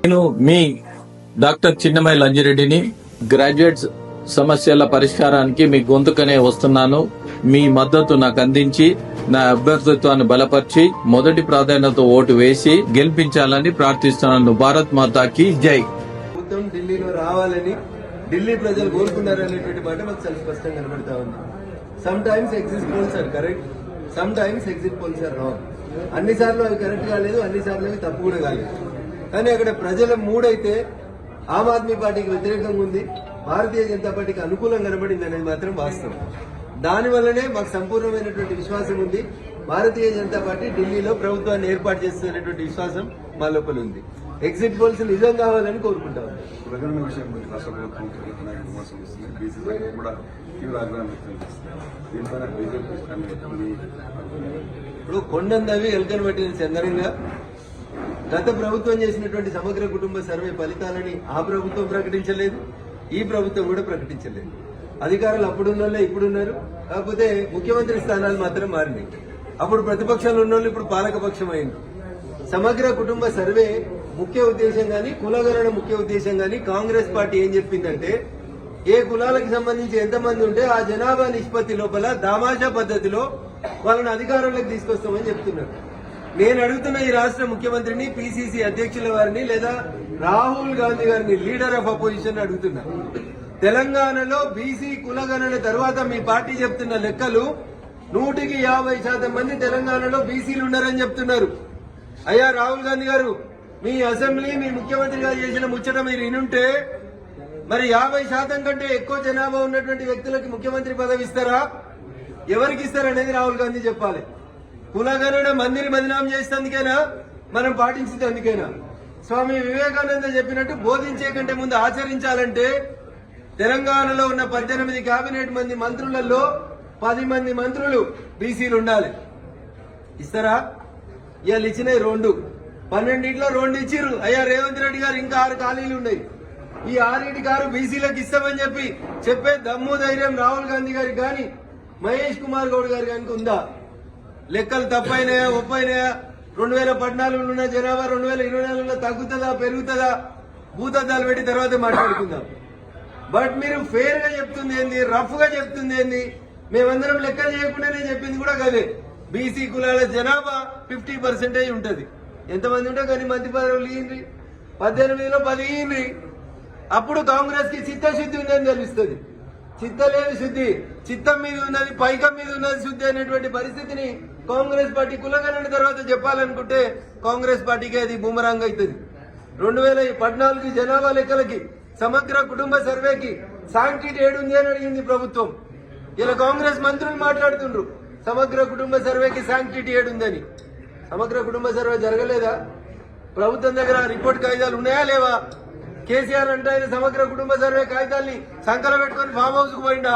నేను మీ doctor చిన్నమై లంజిరెడ్డిని graduates సమస్యల పరిష్కారానికి మీ గొంతుకనే వస్తున్నాను. మీ మద్దతు నాకు అందించి నా అభ్యర్థిత్వాన్ని బలపరిచి మొదటి ప్రాధాన్యత ఓటు వేసి గెలిపించాలని ప్రార్థిస్తున్నాను. భారత్ మాతాకి జై. ఢిల్లీలో రావాలని ఢిల్లీ ప్రజలు కోరుకున్నారనేటువంటి మాట మాకు చాలా స్పష్టంగా కనబడతా ఉంది. Sometimes exit polls are correct, sometimes exit polls are wrong. అన్నిసార్లు అవి కరెక్ట్ కాలేదు, అన్నిసార్లు అవి తప్పు కూడా కాలేదు. కానీ అక్కడ ప్రజల మూడైతే ఆమ్ ఆద్మీ పార్టీకి వ్యతిరేకంగా ఉంది, భారతీయ జనతా పార్టీకి అనుకూలంగా కనబడింది అనేది మాత్రం వాస్తవం. దానివల్లనే మాకు సంపూర్ణమైనటువంటి విశ్వాసం ఉంది. భారతీయ జనతా పార్టీ ఢిల్లీలో ప్రభుత్వాన్ని ఏర్పాటు చేస్తున్నటువంటి విశ్వాసం మా లోపల ఉంది. ఎగ్జిట్ పోల్స్ నిజం కావాలని కోరుకుంటాం. ఇప్పుడు కొండందవి ఎలుకను పట్టిన చందనంగా గత ప్రభుత్వం చేసినటువంటి సమగ్ర కుటుంబ సర్వే ఫలితాలని ఆ ప్రభుత్వం ప్రకటించలేదు, ఈ ప్రభుత్వం కూడా ప్రకటించలేదు. అధికారులు అప్పుడున్నోళ్ళే ఇప్పుడున్నారు, కాకపోతే ముఖ్యమంత్రి స్థానాలు మాత్రం మారినాయి. అప్పుడు ప్రతిపక్షాలు ఉన్నోళ్ళు ఇప్పుడు పాలకపక్షం అయింది. సమగ్ర కుటుంబ సర్వే ముఖ్య ఉద్దేశం గాని, కులగణన ముఖ్య ఉద్దేశం గాని కాంగ్రెస్ పార్టీ ఏం చెప్పిందంటే, ఏ కులాలకు సంబంధించి ఎంతమంది ఉంటే ఆ జనాభా నిష్పత్తి లోపల దామాషా పద్ధతిలో వాళ్ళని అధికారంలోకి తీసుకొస్తామని చెప్తున్నారు. నేను అడుగుతున్న ఈ రాష్ట్ర ముఖ్యమంత్రిని, పిసిసి అధ్యక్షుల వారిని లేదా రాహుల్ గాంధీ గారిని, లీడర్ ఆఫ్ అపోజిషన్ అడుగుతున్నా, తెలంగాణలో బీసీ కులగణన తర్వాత మీ పార్టీ చెప్తున్న లెక్కలు 150% మంది తెలంగాణలో బీసీలు ఉన్నారని చెప్తున్నారు. అయ్యా రాహుల్ గాంధీ గారు, మీ అసెంబ్లీ మీ ముఖ్యమంత్రి గారు చేసిన ముచ్చట మీరు వినుంటే మరి 50% కంటే ఎక్కువ జనాభా ఉన్నటువంటి వ్యక్తులకి ముఖ్యమంత్రి పదవి ఇస్తారా? ఎవరికి ఇస్తారనేది రాహుల్ గాంధీ చెప్పాలి. కులగణన మందిని బదనాం చేసేందుకైనా, మనం పాటించేందుకైనా స్వామి వివేకానంద చెప్పినట్టు బోధించే కంటే ముందు ఆచరించాలంటే తెలంగాణలో ఉన్న 18 కేబినెట్ మంది మంత్రులలో 10 మంది మంత్రులు బీసీలు ఉండాలి. ఇస్తారా? ఇవాళ ఇచ్చినాయి 2, 12 2 ఇచ్చిర్రు. అయ్యా రేవంత్ రెడ్డి గారు ఇంకా 6 ఖాళీలు ఉన్నాయి. ఈ 6 బీసీలకు ఇస్తామని చెప్పే దమ్ము ధైర్యం రాహుల్ గాంధీ గారికి గాని, మహేష్ కుమార్ గౌడ్ గారి గారికి ఉందా? లెక్కలు తప్పైనాయా, ఒప్పైనాయా? 2014 ఉన్న జనాభా 2024 తగ్గుతుందా, పెరుగుతుందా? భూతద్దాలు పెట్టి తర్వాత మాట్లాడుకుందాం. బట్ మీరు ఫెయిర్ గా చెప్తుంది ఏంది, రఫ్ గా చెప్తుంది ఏంది? మేమందరం లెక్కలు చేయకుండానే చెప్పింది కూడా కదే. బీసీ కులాల జనాభా 50% ఉంటది. ఎంతమంది ఉంటే కానీ మంత్రి పదవులు ఇయ్యండి, 18లో 10 ఇయ్యండి. అప్పుడు కాంగ్రెస్ కి చిత్తశుద్ధి ఉందని తెలుస్తుంది. చిత్తలేని శుద్ధి, చిత్తం మీద ఉన్నది, పైకం మీద ఉన్నది శుద్ధి అనేటువంటి పరిస్థితిని కాంగ్రెస్ పార్టీ కులగణన తర్వాత చెప్పాలనుకుంటే కాంగ్రెస్ పార్టీకి అది బూమరాంగ్ అవుతుంది. 2014 జనాభా లెక్కలకి, సమగ్ర కుటుంబ సర్వేకి శాంక్టిటీ ఏడుంది అని అడిగింది ప్రభుత్వం. ఇలా కాంగ్రెస్ మంత్రులు మాట్లాడుతుండ్రు సమగ్ర కుటుంబ సర్వేకి శాంక్టిటీ ఏడుందని. సమగ్ర కుటుంబ సర్వే జరగలేదా? ప్రభుత్వం దగ్గర రిపోర్ట్ కాగితాలు ఉన్నాయా లేవా? కేసీఆర్ అంటే ఆయన సమగ్ర కుటుంబ సర్వే కాగితాల్ని సంకల పెట్టుకుని ఫామ్ హౌస్ కు పోయిండా?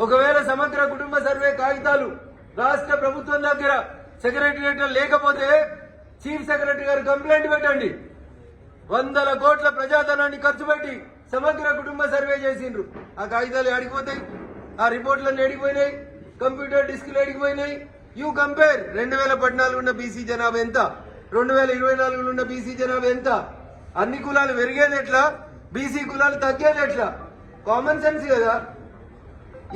ఒకవేళ సమగ్ర కుటుంబ సర్వే కాగితాలు రాష్ట్ర ప్రభుత్వం దగ్గర సెక్రటరియట్ లేకపోతే చీఫ్ సెక్రటరీ గారు కంప్లైంట్ పెట్టండి. 100 కోట్ల ప్రజాధనాన్ని ఖర్చు పెట్టి సమగ్ర కుటుంబ సర్వే చేసిండ్రు. ఆ కాగితాలు ఏడికిపోతాయి? ఆ రిపోర్ట్లన్నీ ఏడికిపోయినాయి? కంప్యూటర్ డిస్క్లు ఏడికిపోయినాయి? యూ కంపేర్ 2014 ఉన్న బీసీ జనాభా ఎంత, 2024 ఉన్న బీసీ జనాభా ఎంత? అన్ని కులాలు పెరిగేది ఎట్లా, బీసీ కులాలు తగ్గేది ఎట్లా? కామన్ సెన్స్ కదా.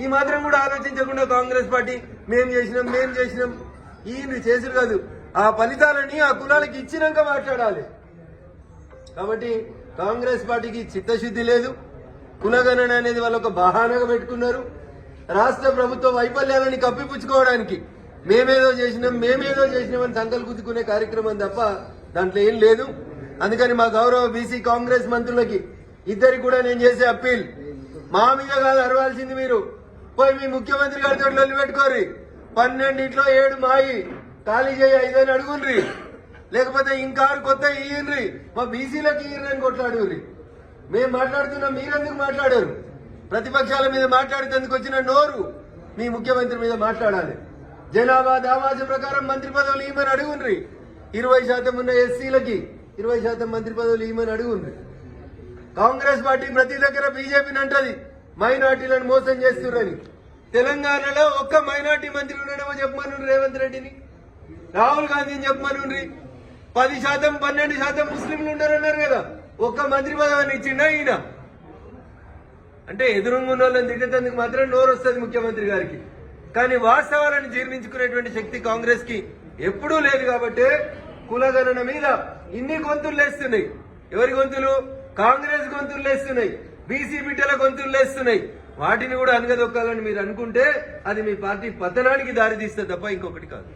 ఈ మాత్రం కూడా ఆలోచించకుండా కాంగ్రెస్ పార్టీ మేం చేసినాం ఈ చేసుడు కాదు. ఆ ఫలితాలని ఆ కులాలకి ఇచ్చినాక మాట్లాడాలి. కాబట్టి కాంగ్రెస్ పార్టీకి చిత్తశుద్ధి లేదు. కులగణన అనేది వాళ్ళు ఒక బహానాగా పెట్టుకున్నారు. రాష్ట్ర ప్రభుత్వ వైఫల్యాలని కప్పిపుచ్చుకోవడానికి మేమేదో చేసినామని సంకల్ గుద్దుకునే కార్యక్రమం తప్ప దాంట్లో ఏం లేదు. అందుకని మా గౌరవ బీసీ కాంగ్రెస్ మంత్రులకి ఇద్దరికి కూడా నేను చేసే అప్పీల్, మా మీద కాదు అరవాల్సింది మీరు. పోయి మీ ముఖ్యమంత్రి గారితో లొల్లి పెట్టుకోరి. 12 7 మాయి ఖాళీ చేయి 5 అని అడుగుండ్రి, లేకపోతే ఇంకా కొత్త ఇయ్యండ్రి, మా బీసీలకు ఇయ్యండి అని కొట్లాడుర్రి. మేము మాట్లాడుతున్నాం, మీరెందుకు మాట్లాడారు? ప్రతిపక్షాల మీద మాట్లాడేందుకు వచ్చిన నోరు మీ ముఖ్యమంత్రి మీద మాట్లాడాలి. జనాభా దామాష ప్రకారం మంత్రి పదవులు ఇవ్వమని అడుగుండ్రి. 20% ఉన్న ఎస్సీలకి 20% మంత్రి పదవులు ఇవ్వమని అడుగుండ్రి. కాంగ్రెస్ పార్టీ ప్రతి దగ్గర బీజేపీని అంటది మైనార్టీలను మోసం చేస్తున్నారని. తెలంగాణలో ఒక్క మైనార్టీ మంత్రి ఉండడమో చెప్పమని రేవంత్ రెడ్డిని, రాహుల్ గాంధీని చెప్పమని. 10%, 12% ముస్లింలు ఉన్నారన్నారు కదా, ఒక్క మంత్రి పదవిని ఇచ్చిండా ఈయన? అంటే ఎదురుంగున్న వాళ్ళని తిట్టేందుకు మాత్రం నోరు వస్తుంది ముఖ్యమంత్రి గారికి, కానీ వాస్తవాలను జీర్ణించుకునేటువంటి శక్తి కాంగ్రెస్ కి ఎప్పుడూ లేదు. కాబట్టి కులగణన మీద ఇన్ని గొంతులు లేస్తున్నాయి. ఎవరి గొంతులు? కాంగ్రెస్ గొంతులు లేస్తున్నాయి, బీసీ బిడ్డల గొంతులు లేస్తున్నాయి. వాటిని కూడా అనగదొక్కాలని మీరు అనుకుంటే అది మీ పార్టీ పతనానికి దారి తీస్తే తప్ప ఇంకొకటి కాదు.